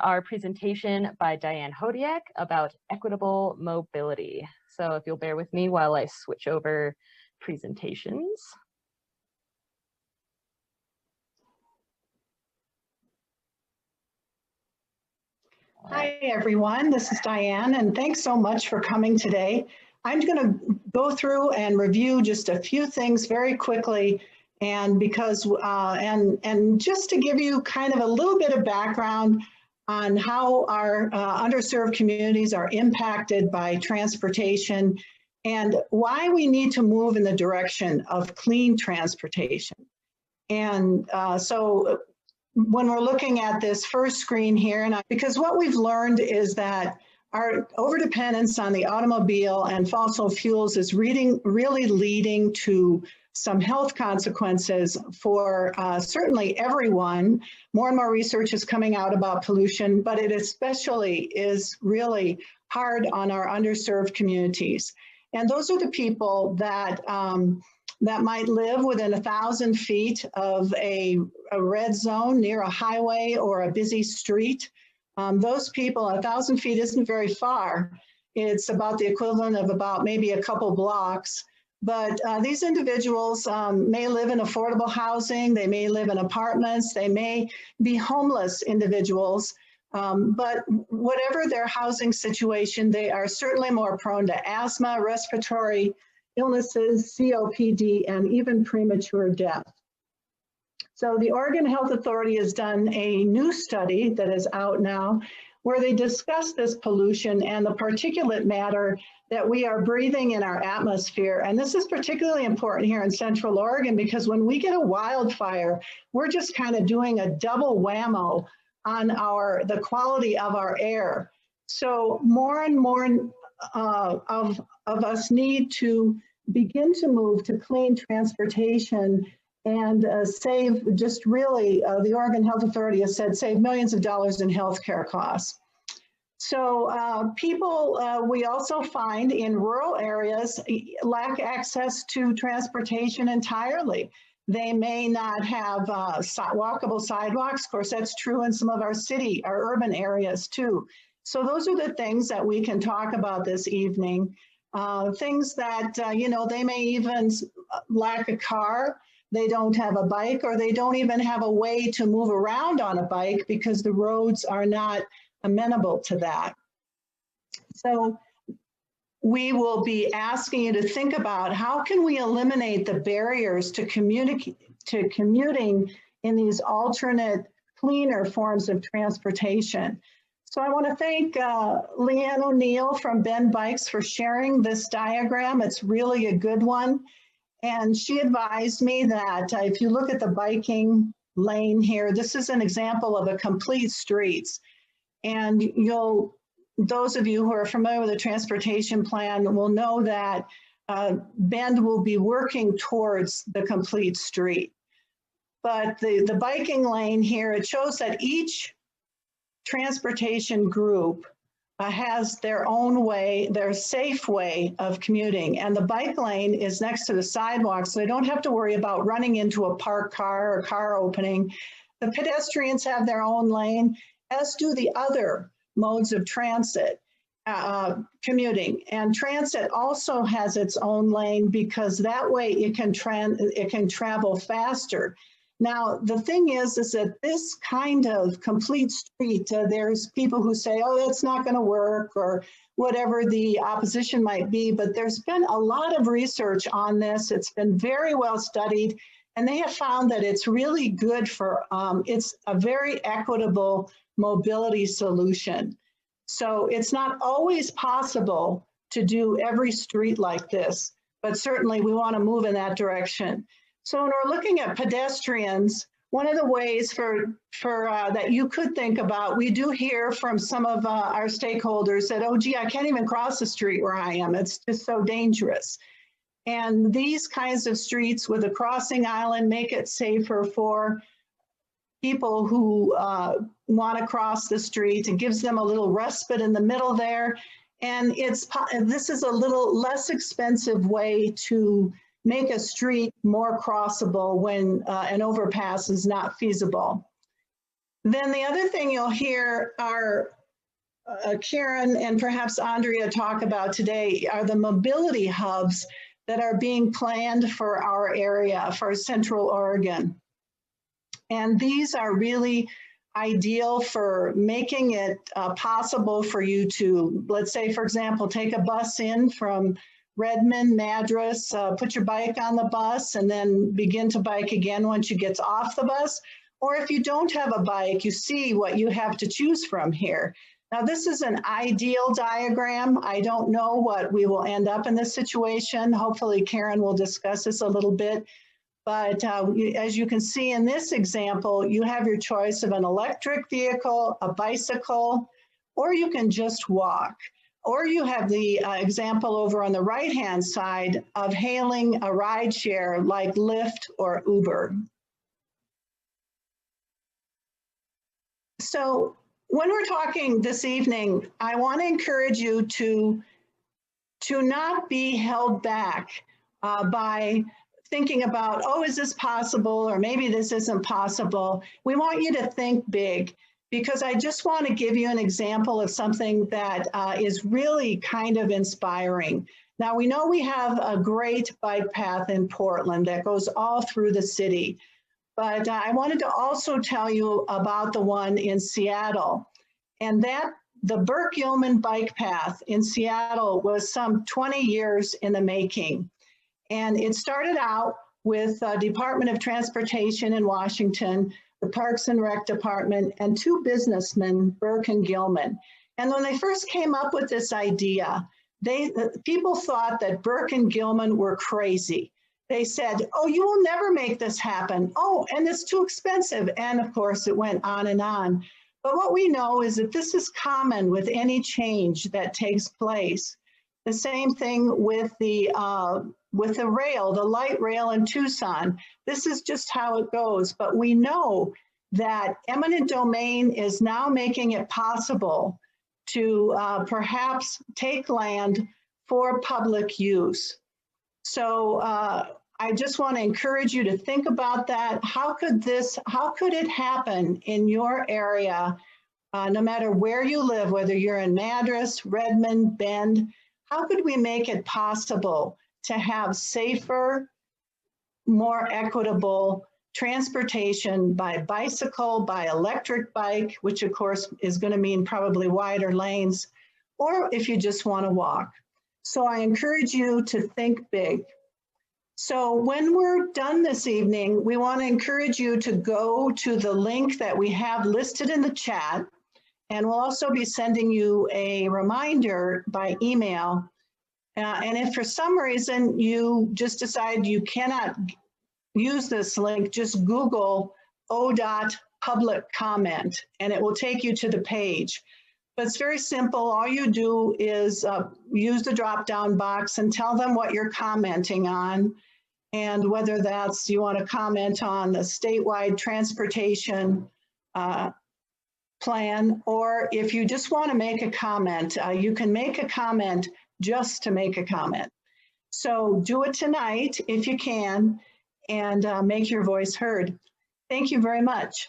our presentation by Diane Hodiak about equitable mobility. So if you'll bear with me while I switch over presentations. Hi, everyone. This is Diane, and thanks so much for coming today. I'm going to go through and review just a few things very quickly, and because and just to give you kind of a little bit of background on how our underserved communities are impacted by transportation and why we need to move in the direction of clean transportation. And so when we're looking at this first screen here, and because what we've learned is that our overdependence on the automobile and fossil fuels is really leading to some health consequences for certainly everyone. More and more research is coming out about pollution, but it especially is really hard on our underserved communities. And those are the people that that might live within 1,000 feet of a red zone near a highway or a busy street. Those people, 1,000 feet isn't very far. It's about the equivalent of about maybe a couple blocks. But these individuals may live in affordable housing, they may live in apartments, they may be homeless individuals, but whatever their housing situation, they are certainly more prone to asthma, respiratory illnesses, COPD, and even premature death. So the Oregon Health Authority has done a new study that is out now where they discuss this pollution and the particulate matter that we are breathing in our atmosphere. And this is particularly important here in Central Oregon because when we get a wildfire, we're just kind of doing a double whammo on the quality of our air. So more and more of us need to begin to move to clean transportation and save just really, the Oregon Health Authority has said, save millions of dollars in healthcare costs. So people, we also find in rural areas, lack access to transportation entirely. They may not have walkable sidewalks. Of course, that's true in some of our urban areas too. So those are the things that we can talk about this evening. Things that, you know, they may even lack a car, they don't have a bike, or they don't even have a way to move around on a bike because the roads are not amenable to that. So we will be asking you to think about how can we eliminate the barriers to commuting in these alternate, cleaner forms of transportation. So I want to thank Leanne O'Neill from Bend Bikes for sharing this diagram. It's really a good one. And she advised me that if you look at the biking lane here, this is an example of a complete streets. And those of you who are familiar with the transportation plan will know that Bend will be working towards the complete street. But the biking lane here, it shows that each transportation group has their own way, their safe way of commuting. And the bike lane is next to the sidewalk, so they don't have to worry about running into a parked car or car opening. The pedestrians have their own lane, as do the other modes of transit, commuting. And transit also has its own lane because that way it can travel faster. Now, the thing is that this kind of complete street, there's people who say, oh, that's not going to work, or whatever the opposition might be, but there's been a lot of research on this. It's been very well studied, and they have found that it's really good for, it's a very equitable mobility solution. So it's not always possible to do every street like this, but certainly we want to move in that direction. So when we're looking at pedestrians, one of the ways that you could think about, we do hear from some of our stakeholders that, oh, gee, I can't even cross the street where I am. It's just so dangerous. And these kinds of streets with a crossing island make it safer for people who want to cross the street. It gives them a little respite in the middle there. And this is a little less expensive way to make a street more crossable when an overpass is not feasible. Then the other thing you'll hear are Karen and perhaps Andrea talk about today are the mobility hubs that are being planned for our area, for Central Oregon. And these are really ideal for making it possible for you to, let's say, for example, take a bus in from Redmond, Madras, put your bike on the bus and then begin to bike again once you get off the bus. Or if you don't have a bike, you see what you have to choose from here. Now, this is an ideal diagram. I don't know what we will end up in this situation. Hopefully, Karen will discuss this a little bit. But as you can see in this example, you have your choice of an electric vehicle, a bicycle, or you can just walk. Or you have the example over on the right-hand side of hailing a ride share like Lyft or Uber. So when we're talking this evening, I want to encourage you to not be held back by thinking about, oh, is this possible? Or maybe this isn't possible. We want you to think big, because I just want to give you an example of something that is really kind of inspiring. Now, we know we have a great bike path in Portland that goes all through the city, but I wanted to also tell you about the one in Seattle. And that the Burke-Gilman bike path in Seattle was some 20 years in the making. And it started out with the Department of Transportation in Washington, the Parks and Rec Department, and two businessmen, Burke and Gilman. And when they first came up with this idea, people thought that Burke and Gilman were crazy. They said, oh, you will never make this happen. Oh, and it's too expensive. And of course, it went on and on. But what we know is that this is common with any change that takes place. The same thing with the rail, the light rail in Tucson. This is just how it goes. But we know that eminent domain is now making it possible to perhaps take land for public use. So I just want to encourage you to think about that. How could it happen in your area, no matter where you live, whether you're in Madras, Redmond, Bend? How could we make it possible to have safer, more equitable transportation by bicycle, by electric bike, which of course is going to mean probably wider lanes, or if you just want to walk? So I encourage you to think big. So when we're done this evening, we want to encourage you to go to the link that we have listed in the chat. And we'll also be sending you a reminder by email. And if for some reason you just decide you cannot use this link, just Google ODOT public comment, and it will take you to the page. But it's very simple. All you do is use the drop-down box and tell them what you're commenting on, and whether that's you want to comment on the statewide transportation plan, or if you just want to make a comment, you can make a comment just to make a comment. So do it tonight if you can, and make your voice heard. Thank you very much.